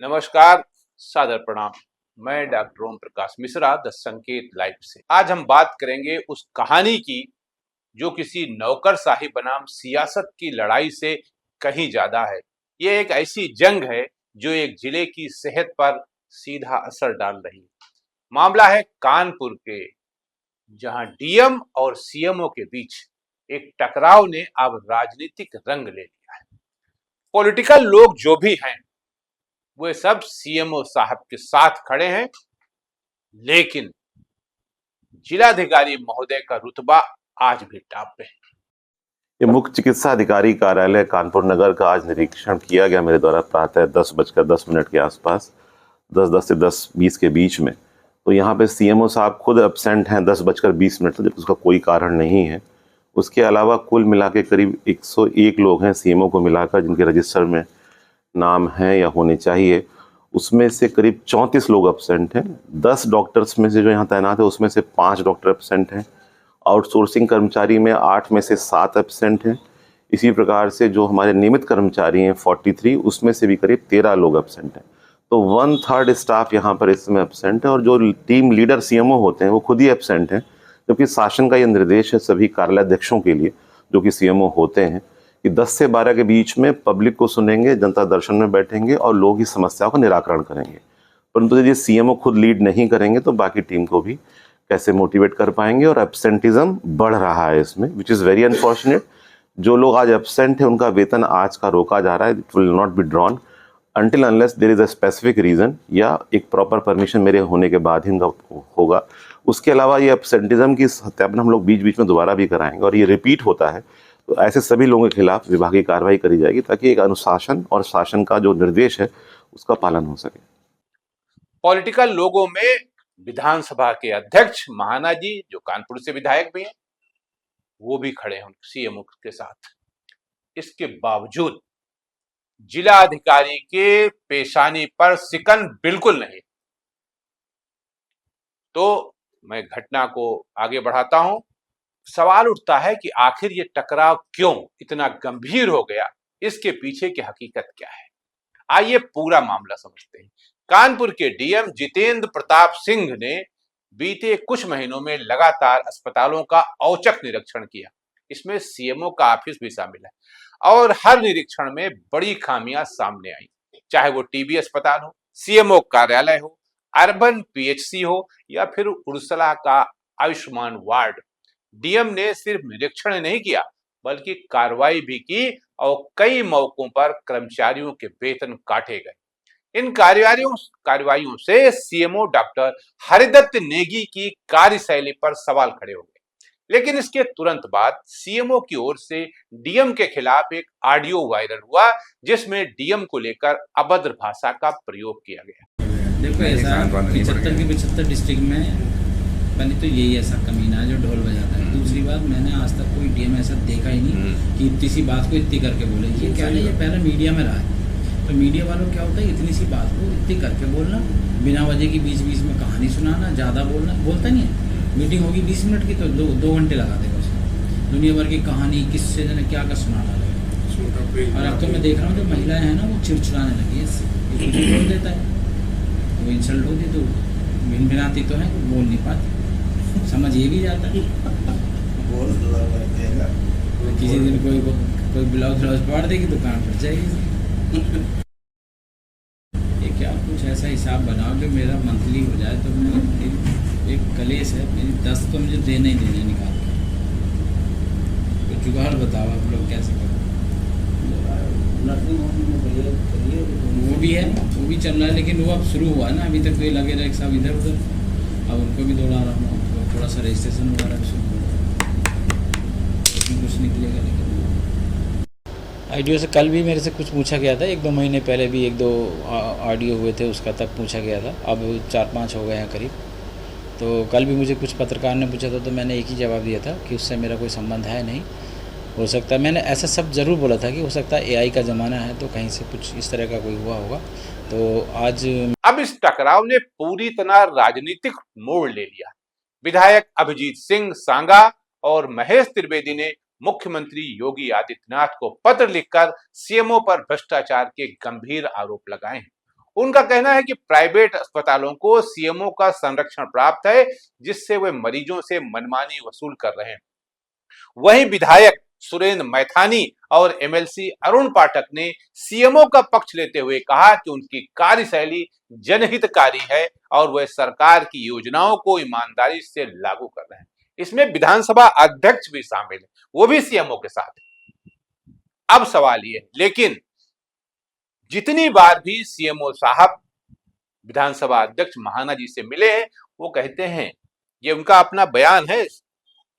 नमस्कार, सादर प्रणाम। मैं doctor Om Prakash Mishra the Sanket live से। आज हम बात करेंगे उस कहानी की जो किसी नौकरशाही बनाम सियासत की लड़ाई से कहीं ज्यादा है। ये एक ऐसी जंग है जो एक जिले की सेहत पर सीधा असर डाल रही है। मामला है कानपुर के, जहां डीएम और सीएमओ के बीच एक टकराव ने अब राजनीतिक रंग ले लिया है। पॉलिटिकल लोग जो भी हैं वे सब सीएमओ साहब के साथ खड़े हैं, लेकिन जिलाधिकारी महोदय का रुतबा आज भी टॉप पे है। ये मुख्य चिकित्सा अधिकारी कार्यालय कानपुर नगर का आज निरीक्षण किया गया मेरे द्वारा प्रातः 10:10 के आसपास, 10:10 से 10:20 के बीच में। तो यहाँ पे सीएमओ साहब खुद एब्सेंट हैं 10:20 तक, जबकि उसका कोई कारण नहीं है। उसके अलावा कुल मिला के करीब 101 लोग हैं सीएमओ को मिलाकर जिनके रजिस्टर में नाम है या होने चाहिए। उसमें से करीब 34 लोग एब्सेंट हैं। 10 डॉक्टर्स में से जो यहाँ तैनात है उसमें से 5 डॉक्टर एब्सेंट हैं। आउटसोर्सिंग कर्मचारी में 8 में से 7 एब्सेंट हैं। इसी प्रकार से जो हमारे नियमित कर्मचारी हैं 43, उसमें से भी करीब 13 लोग एब्सेंट हैं। तो 1/3 स्टाफ यहाँ पर इस समय एब्सेंट है और जो टीम लीडर सीएमओ होते हैं वो खुद ही एब्सेंट हैं, जबकि शासन का ये निर्देश है सभी कार्यालयाध्यक्षों के लिए जो कि सीएमओ होते हैं कि 10 से 12 के बीच में पब्लिक को सुनेंगे, जनता दर्शन में बैठेंगे और लोग की समस्याओं का निराकरण करेंगे। परंतु यदि सीएमओ खुद लीड नहीं करेंगे तो बाकी टीम को भी कैसे मोटिवेट कर पाएंगे। और एब्सेंटिज्म बढ़ रहा है इसमें, विच इज़ वेरी अनफॉर्चुनेट। जो लोग आज एब्सेंट है उनका वेतन आज का रोका जा रहा है। It will not be drawn until unless there is a specific reason या एक प्रॉपर परमिशन मेरे होने के बाद ही उनका होगा। उसके अलावा ये एब्सेंटिज्म की सत्यापन हम लोग बीच बीच में दोबारा भी कराएंगे और ये रिपीट होता है तो ऐसे सभी लोगों के खिलाफ विभागीय कार्रवाई करी जाएगी ताकि एक अनुशासन और शासन का जो निर्देश है उसका पालन हो सके। पॉलिटिकल लोगों में विधानसभा के अध्यक्ष महाना जी, जो कानपुर से विधायक भी हैं, वो भी खड़े हैं सीएमओ के साथ। इसके बावजूद जिला अधिकारी के पेशानी पर सिकन बिल्कुल नहीं। तो मैं घटना को आगे बढ़ाता हूं। सवाल उठता है कि आखिर ये टकराव क्यों इतना गंभीर हो गया, इसके पीछे की हकीकत क्या है। आइए पूरा मामला समझते हैं। कानपुर के डीएम जितेंद्र प्रताप सिंह ने बीते कुछ महीनों में लगातार अस्पतालों का औचक निरीक्षण किया। इसमें सीएमओ का ऑफिस भी शामिल है और हर निरीक्षण में बड़ी खामियां सामने आई, चाहे वो टीबी अस्पताल हो, सीएमओ कार्यालय हो, अर्बन पीएचसी हो या फिर उर्सला का आयुष्मान वार्ड। डीएम ने सिर्फ निरीक्षण नहीं किया बल्कि कार्रवाई भी की और कई मौकों पर कर्मचारियों के वेतन काटे गए। इन कार्रवाइयों से सीएमओ डॉक्टर हरिदत्त नेगी की कार्यशैली पर सवाल खड़े हो गए। लेकिन इसके तुरंत बाद सीएमओ की ओर से डीएम के खिलाफ एक ऑडियो वायरल हुआ जिसमें डीएम को लेकर अभद्र भाषा का प्रयोग किया गया। देखो ऐसा 75 की 75 डिस्ट्रिक्ट में पहले तो यही ऐसा कमीना है जो ढोल बजाता है। दूसरी बात, मैंने आज तक कोई डीएम ऐसा देखा ही नहीं कि इतनी सी बात को इतनी करके बोले। ये क्या नहीं, ये पहले मीडिया में रहा है। तो मीडिया वालों क्या होता है, इतनी सी बात को इतनी करके बोलना, बिना वजह की बीच बीच में कहानी सुनाना, ज़्यादा बोलना। बोलता नहीं है, मीटिंग होगी 20 मिनट की तो 2 घंटे लगा देगा उसमें, दुनिया भर की कहानी किससे जने क्या क्या सुनाना लगेगा। और अब तो मैं देख रहा हूँ जो महिलाएं हैं ना वो चिड़चिड़ाने लगी है इससे, बोल देता है वो इंसल्ट होती तो भिनभिनाती तो है, बोल नहीं पाती। समझ ये भी जाता है किसी दिन कोई ब्लाउज पाड़ देगी तो कहाँ फट जाएगी। ये क्या कुछ ऐसा हिसाब बनाओ जो मेरा मंथली हो जाए तो मैं एक कलेश है मेरी 10 तो मुझे देने ही देने निकाल के। तो जुगाड़ बताओ आप लोग कैसे करो। वो भी है, वो भी चल रहा है, लेकिन वो अब शुरू हुआ ना, अभी तक तो ये लगे रहे सब इधर उधर। अब उनको भी दौड़ा रहा हूँ, तो थोड़ा सा रजिस्ट्रेशन वगैरह भी शुरू कुछ निकलेगा। लेकिन आईडीओ से कल भी मेरे से कुछ पूछा गया था, 1-2 महीने पहले भी 1-2 ऑडियो हुए थे, उसका तब पूछा गया था। अब 4-5 हो गए हैं करीब। तो कल भी मुझे कुछ पत्रकार ने पूछा था तो मैंने एक ही जवाब दिया था कि उससे मेरा कोई संबंध है नहीं। हो सकता है, मैंने ऐसा सब ज़रूर बोला था कि हो सकता है एआई का ज़माना है तो कहीं से कुछ इस तरह का कोई हुआ होगा। तो आज अब इस टकराव ने पूरी तरह राजनीतिक मोड़ ले लिया। विधायक अभिजीत सिंह सांगा और महेश त्रिवेदी ने मुख्यमंत्री योगी आदित्यनाथ को पत्र लिखकर सीएमओ पर भ्रष्टाचार के गंभीर आरोप लगाए हैं। उनका कहना है कि प्राइवेट अस्पतालों को सीएमओ का संरक्षण प्राप्त है, जिससे वे मरीजों से मनमानी वसूल कर रहे हैं। वहीं विधायक सुरेंद्र मैथानी और एमएलसी अरुण पाठक ने सीएमओ का पक्ष लेते हुए कहा कि उनकी कार्यशैली जनहितकारी है और वे सरकार की योजनाओं को ईमानदारी से लागू कर रहे हैं। इसमें विधानसभा अध्यक्ष भी शामिल है, वो भी सीएमओ के साथ है। अब सवाल ये है, लेकिन जितनी बार भी सीएमओ साहब विधानसभा अध्यक्ष महाना जी से मिले हैं, वो कहते हैं, ये उनका अपना बयान है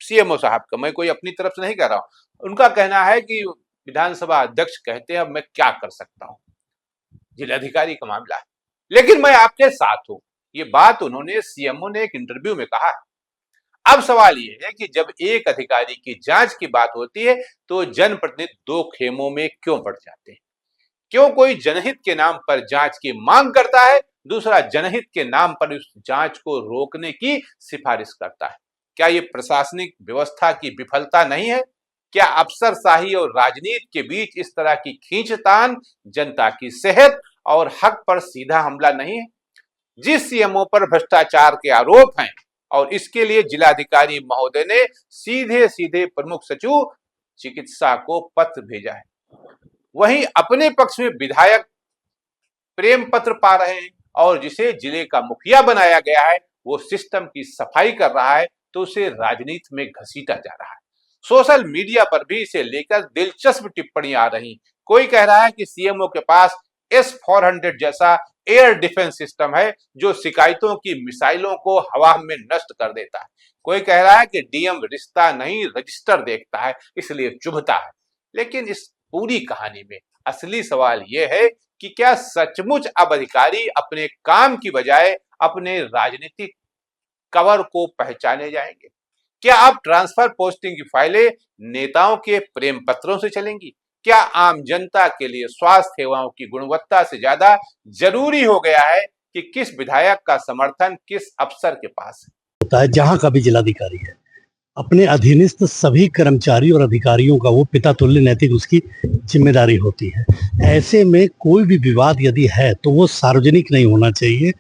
सीएमओ साहब का, मैं कोई अपनी तरफ से नहीं कह रहा हूं, उनका कहना है कि विधानसभा अध्यक्ष कहते हैं अब मैं क्या कर सकता हूं, जिलाधिकारी का मामला है, लेकिन मैं आपके साथ हूं। ये बात उन्होंने सीएमओ ने एक इंटरव्यू में कहा। अब सवाल ये है कि जब एक अधिकारी की जांच की बात होती है तो जनप्रतिनिधि दो खेमों में क्यों पड़ जाते हैं? क्यों कोई जनहित के नाम पर जांच की मांग करता है, दूसरा जनहित के नाम पर उस जांच को रोकने की सिफारिश करता है? क्या ये प्रशासनिक व्यवस्था की विफलता नहीं है? क्या अफसरशाही और राजनीति के बीच इस तरह की खींचतान जनता की सेहत और हक पर सीधा हमला नहीं है? जिस सीएमओ पर भ्रष्टाचार के आरोप हैं और इसके लिए जिलाधिकारी महोदय ने सीधे सीधे प्रमुख सचिव चिकित्सा को पत्र भेजा है, वहीं अपने पक्ष में विधायक प्रेम पत्र पा रहे हैं और जिसे जिले का मुखिया बनाया गया है वो सिस्टम की सफाई कर रहा है तो उसे राजनीति में घसीटा जा रहा है। सोशल मीडिया पर भी इसे लेकर दिलचस्प टिप्पणियां आ रही। कोई कह रहा है कि सीएमओ के पास S-400 जैसा एयर डिफेंस सिस्टम है जो शिकायतों की मिसाइलों को हवा में नष्ट कर देता है। कोई कह रहा है कि डीएम रिश्ता नहीं रजिस्टर देखता है इसलिए चुभता है। लेकिन इस पूरी कहानी में असली सवाल यह है कि क्या सचमुच अब अधिकारी अपने काम की बजाय अपने राजनीतिक कवर को पहचाने जाएंगे? क्या अब ट्रांसफर पोस्टिंग की फाइलें नेताओं के प्रेम पत्रों से चलेंगी? क्या आम जनता के लिए स्वास्थ्य सेवाओं की गुणवत्ता से ज्यादा जरूरी हो गया है कि किस विधायक का समर्थन किस अफसर के पास है? होता है जहां का भी जिलाधिकारी है, अपने अधीनस्थ सभी कर्मचारी और अधिकारियों का वो पिता तुल्य नैतिक उसकी जिम्मेदारी होती है। ऐसे में कोई भी विवाद यदि है तो वो सार्वजनिक नहीं होना चाहिए।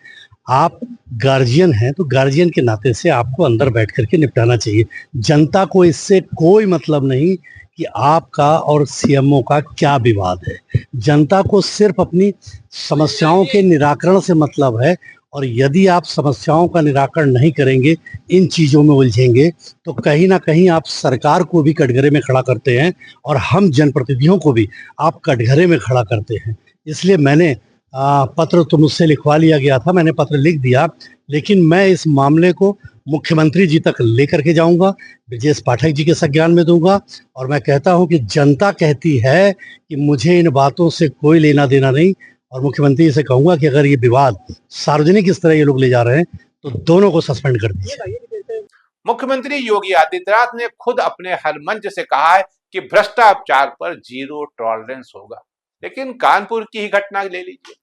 आप गार्जियन हैं तो गार्जियन के नाते से आपको अंदर बैठ करके निपटाना चाहिए। जनता को इससे कोई मतलब नहीं कि आपका और सीएमओ का क्या विवाद है। जनता को सिर्फ अपनी समस्याओं के निराकरण से मतलब है और यदि आप समस्याओं का निराकरण नहीं करेंगे, इन चीज़ों में उलझेंगे तो कहीं ना कहीं आप सरकार को भी कटघरे में खड़ा करते हैं और हम जनप्रतिनिधियों को भी आप कटघरे में खड़ा करते हैं। इसलिए मैंने पत्र तो मुझसे लिखवा लिया गया था, मैंने पत्र लिख दिया, लेकिन मैं इस मामले को मुख्यमंत्री जी तक लेकर के जाऊंगा, ब्रजेश पाठक जी के संज्ञान में दूंगा और मैं कहता हूं कि जनता कहती है कि मुझे इन बातों से कोई लेना देना नहीं और मुख्यमंत्री से कहूंगा कि अगर ये विवाद सार्वजनिक इस तरह ये लोग ले जा रहे हैं तो दोनों को सस्पेंड कर दीजिए। मुख्यमंत्री योगी आदित्यनाथ ने खुद अपने हर मंच से कहा है कि भ्रष्टाचार पर जीरो टॉलरेंस होगा, लेकिन कानपुर की ही घटना ले लीजिए।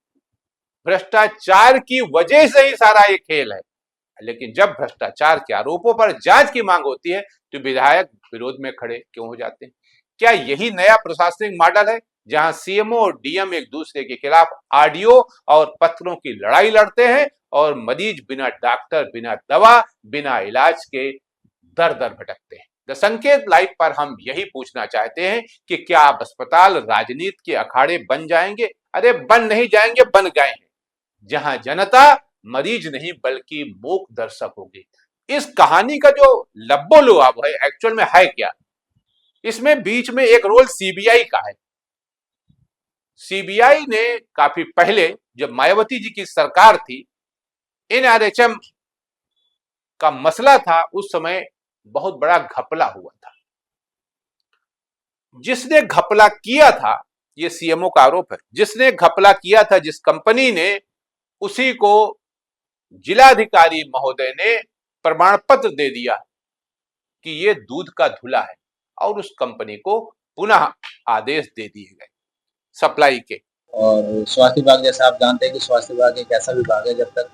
भ्रष्टाचार की वजह से ही सारा ये खेल है, लेकिन जब भ्रष्टाचार के आरोपों पर जांच की मांग होती है तो विधायक विरोध में खड़े क्यों हो जाते हैं? क्या यही नया प्रशासनिक मॉडल है जहां सीएमओ और डीएम एक दूसरे के खिलाफ ऑडियो और पत्रों की लड़ाई लड़ते हैं और मरीज बिना डॉक्टर, बिना दवा, बिना इलाज के दर दर भटकते हैं? द संकेत लाइव पर हम यही पूछना चाहते हैं कि क्या अब अस्पताल राजनीति के अखाड़े बन जाएंगे? अरे बन नहीं जाएंगे, बन गए हैं, जहां जनता मरीज नहीं बल्कि मूक दर्शक होगी। इस कहानी का जो लब्बो लुआब है एक्चुअल में है क्या? इसमें बीच में एक रोल सीबीआई का है। सीबीआई ने काफी पहले जब मायावती जी की सरकार थी, एनआरएचएम का मसला था, उस समय बहुत बड़ा घपला हुआ था। जिसने घपला किया था, ये सीएमओ का आरोप है, जिसने घपला किया था जिस कंपनी ने, उसी को जिलाधिकारी महोदय ने प्रमाण पत्र दे दिया कि ये दूध का धुला है और उस कंपनी को पुनः आदेश दे दिए गए सप्लाई के। और स्वास्थ्य विभाग, जैसा आप जानते हैं कि स्वास्थ्य विभाग एक ऐसा विभाग है, जब तक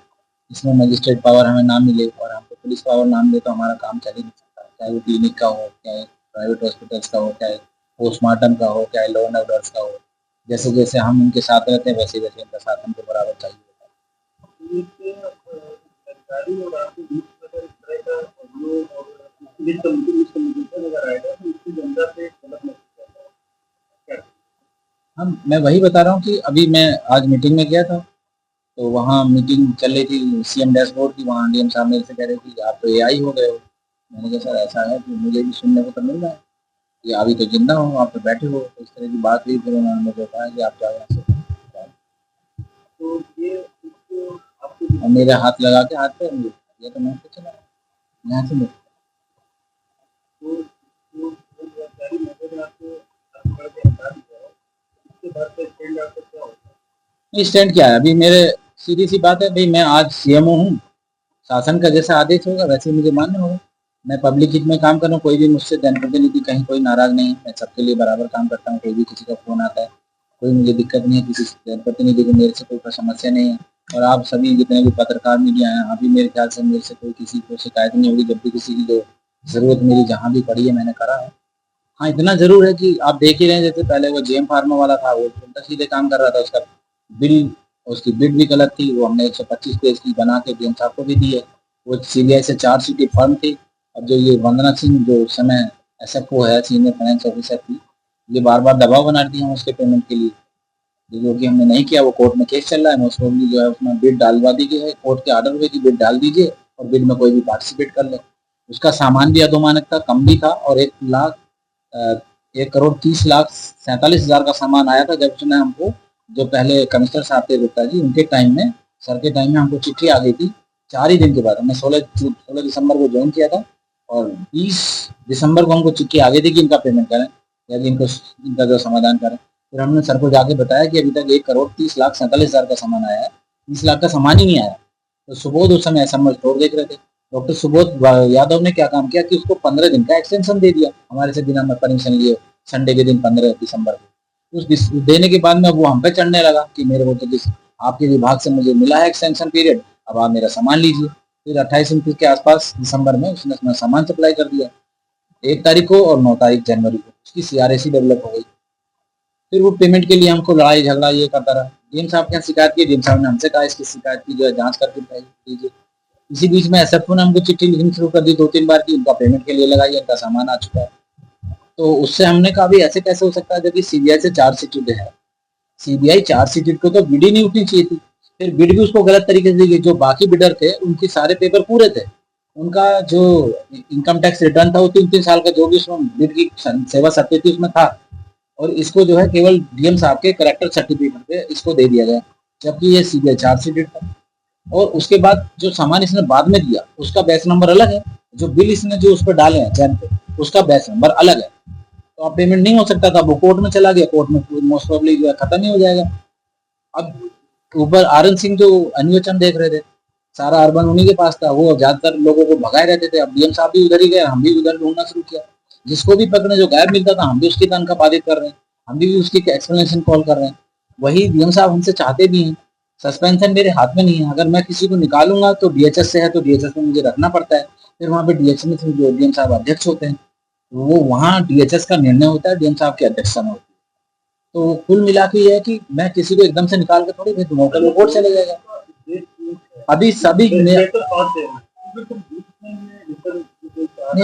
इसमें मजिस्ट्रेट पावर हमें ना मिले और हमको पुलिस पावर ना मिले तो हमारा काम चल ही नहीं सकता। चाहे वो क्लिनिक का हो, चाहे प्राइवेट हॉस्पिटल्स का हो, चाहे पोस्टमार्टम का हो, चाहे लॉ एंड ऑर्डर्स का हो, जैसे जैसे हम उनके साथ रहते हैं वैसे वैसे उनका साथ हमको बराबर चाहिए। हम मैं वही बता रहा हूँ कि अभी मैं आज मीटिंग में गया था, तो वहाँ मीटिंग चल रही थी सीएम डैशबोर्ड की। वहाँ डीएम साहब मेरे से कह रहे थे कि आप तो एआई हो गए हो। मैंने कहा सर ऐसा है कि मुझे भी सुनने को तो मिल रहा है कि अभी तो जिंदा हो, आप तो बैठे हो। तो इस तरह की बात हुई, फिर उन्होंने मुझे कहा कि आप जाओ यहाँ से। और मेरे हाथ लगा के हाथ पे मुझे ये तो मैं तो चला यहाँ से नहीं। स्टैंड क्या है अभी मेरे, सीधी सी बात है भाई, मैं आज सीएमओ हूँ। शासन का जैसा आदेश होगा वैसे ही मुझे मान्य होगा। मैं पब्लिक हित में काम कर रहा हूँ, कोई भी मुझसे जनप्रतिनिधि कहीं कोई नाराज नहीं है। मैं सबके लिए बराबर काम करता हूँ। कोई भी किसी का फोन आता है, कोई मुझे दिक्कत नहीं है, किसी जनप्रतिनिधि को मेरे से कोई समस्या नहीं है। और आप सभी जितने भी पत्रकार मीडिया हैं, अभी मेरे ख्याल से मेरे से कोई किसी को शिकायत नहीं होगी। जब भी किसी की जो जरूरत मेरी जहाँ भी पड़ी है मैंने करा है। हाँ, इतना जरूर है कि आप देख ही रहे हैं, जैसे पहले वो जेएम फार्मा वाला था, वो उल्टा सीधे काम कर रहा था। उसका बिल, उसकी बिड भी गलत थी। वो हमने 125 पेज की बना के डीएम साहब को भी दी है। वो सीबीआई से चार्जशीट फर्म थी। अब जो ये वंदना सिंह जो उस समय एसएफओ है, सीनियर फाइनेंस ऑफिसर थी, ये बार बार दबाव बना दी है उसके पेमेंट के लिए, जो कि हमने नहीं किया। वो कोर्ट में केस चल रहा है। मोस्ट प्रोबेबली जो है उसमें बिड डालवा दी गई है, कोर्ट के आर्डर हुए कि बिड डाल दीजिए और बिड में कोई भी पार्टिसिपेट कर ले। उसका सामान भी अधोमानक था, कम भी था। और 1,30,47,हजार का सामान आया था। जब उसने हमको, जो पहले कमिश्नर साहब थे गुप्ता जी, उनके टाइम में, सर के टाइम में हमको चिट्ठी आ गई थी 4 ही दिन के बाद। हमने 16 दिसंबर को ज्वाइन किया था और 20 दिसंबर को हमको चिट्ठी आ गई थी कि इनका पेमेंट करें या इनका जो समाधान करें। फिर हमने सर को जाके बताया कि अभी तक 1,30,47,हजार का सामान आया है, 30 लाख का सामान ही नहीं आया। तो सुबोध उस समय एसएमएस स्टोर देख रहे थे। डॉक्टर सुबोध यादव ने क्या काम किया कि उसको 15 दिन का एक्सटेंशन दे दिया हमारे से बिना परमिशन लिए, संडे के दिन 15 दिसंबर को। उस देने के बाद में वो हम पे चढ़ने लगा कि मेरे को तो आपके विभाग से मुझे मिला है एक्सटेंशन पीरियड, अब आप मेरा सामान लीजिए। फिर 28-29 के आसपास दिसंबर में उसने अपना सामान सप्लाई कर दिया 1 तारीख को, और 9 तारीख जनवरी को उसकी सीआरएसी डेवलप हो गई। फिर वो पेमेंट के लिए हमको लड़ाई झगड़ा ये करता रहा। डीएम साहब के यहाँ शिकायत की, डीएम साहब ने हमसे कहा इसकी शिकायत की जो है जांच करके दीजिए। इसी बीच में एसएफओ ने हमको चिट्ठी लिखनी शुरू कर दी 2-3 बार की इनका पेमेंट के लिए लगाइए, इनका सामान आ चुका है। तो उससे हमने कहा भी ऐसे कैसे हो सकता है जबकि सीबीआई से चार्जशीट है। सीबीआई चार्जशीट को तो बिड ही नहीं उठनी चाहिए थी। फिर बिड भी उसको गलत तरीके से दी गई। जो बाकी बिडर थे उनके सारे पेपर पूरे थे, उनका जो इनकम टैक्स रिटर्न था वो 3-3 साल का जो भी उसमें बिड की सेवा सत्य थी उसमें था। और इसको जो है केवल डीएम साहब के करेक्टर सर्टिफिकेट पे इसको दे दिया गया, जबकि ये सीबीआई चार्जशीट था। और उसके बाद जो सामान इसने बाद में दिया उसका बैच नंबर अलग है, जो बिल इसने जो उस पर डाले हैं चैन पे उसका बैच नंबर अलग है। तो अब पेमेंट नहीं हो सकता था। वो कोर्ट में चला गया, कोर्ट में मोस्ट प्रोबेबली जो है खत्म ही हो जाएगा। अब ऊपर आरएन सिंह जो अन्वेषण देख रहे थे, सारा अर्बन उन्हीं के पास था। वो ज्यादातर लोगों को भगाए रहते थे। अब डीएम साहब भी उधर ही गए, हम भी उधर ढूंढना शुरू किया। जिसको भी पकड़ने जो गायब मिलता था हम भी उसकी तनख्वाह बाधित कर रहे हैं, हम भी उसकी एक्सप्लेनेशन कॉल कर रहे हैं। वही डीएम साहब हमसे चाहते भी हैं। सस्पेंशन मेरे हाथ में नहीं है। अगर मैं किसी को निकालूंगा तो डीएचएस से है, तो डीएचएस में मुझे रखना पड़ता है। फिर वहाँ पे डीएचएस में जो डीएम साहब अध्यक्ष होते हैं, वो वहाँ डीएचएस का निर्णय होता है, डीएम साहब की अध्यक्षता में होती है। तो कुल मिला के ये है कि मैं किसी को एकदम से निकाल के थोड़ी भेज दूंगा, कल वो कोर्ट चले जाएगा। अभी सभी नहीं,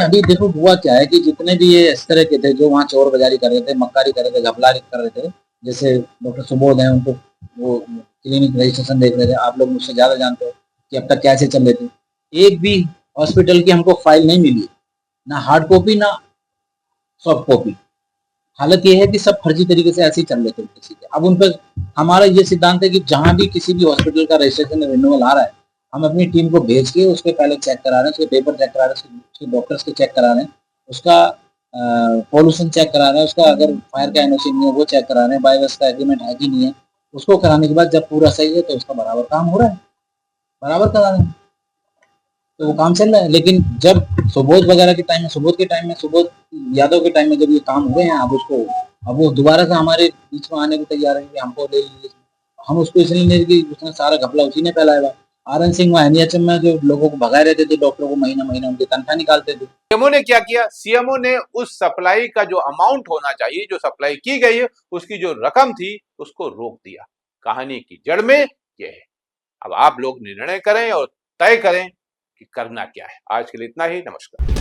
अभी देखो हुआ क्या है कि जितने भी ये इस तरह के थे जो वहाँ चोर बाजारी कर रहे थे, मक्कारी कर रहे थे, घपलारी कर रहे थे, जैसे डॉक्टर सुबोध हैं, उनको वो क्लिनिक रजिस्ट्रेशन देख रहे थे। आप लोग मुझसे ज्यादा जानते हो कि अब तक कैसे चल रहे थे। एक भी हॉस्पिटल की हमको फाइल नहीं मिली, ना हार्ड कॉपी ना सॉफ्ट कॉपी। हालत ये है कि सब फर्जी तरीके से ऐसे ही चल रहे थे किसी के। अब उन पर हमारा ये सिद्धांत है कि जहां भी किसी भी हॉस्पिटल का रजिस्ट्रेशन रिन्यूअल आ रहा है, हम अपनी टीम को भेज के उसके पहले चेक करा रहे हैं, उसके पेपर चेक करा रहे हैं, उसके डॉक्टर्स के चेक करा रहे हैं, उसका पॉल्यूशन चेक करा रहे हैं, उसका अगर फायर का एनओसी नहीं है वो चेक करा रहे हैं, बायोगैस का एग्रीमेंट है कि नहीं है। उसको कराने के बाद जब पूरा सही है तो उसका बराबर काम हो रहा है, बराबर करा रहे हैं, तो वो काम चल रहा है। लेकिन जब सुबोध वगैरह के टाइम में, सुबोध यादव के टाइम में जब ये काम हुए हैं, अब वो दोबारा से हमारे बीच में आने को तैयार है कि हमको ले लीजिए। हम उसको इसलिए नहीं कि उसने सारा घपला उसी ने फैलाया हुआ। आरएन सिंह वहाँ एनएचएम में जो लोगों को भगाए रहते थे, डॉक्टरों को महीना महीना उनकी तनख्वाह निकालते थे। सीएमओ ने क्या किया? सीएमओ ने उस सप्लाई का जो अमाउंट होना चाहिए, जो सप्लाई की गई है, उसकी जो रकम थी उसको रोक दिया। कहानी की जड़ में यह है। अब आप लोग निर्णय करें और तय करें कि करना क्या है। आज के लिए इतना ही। नमस्कार।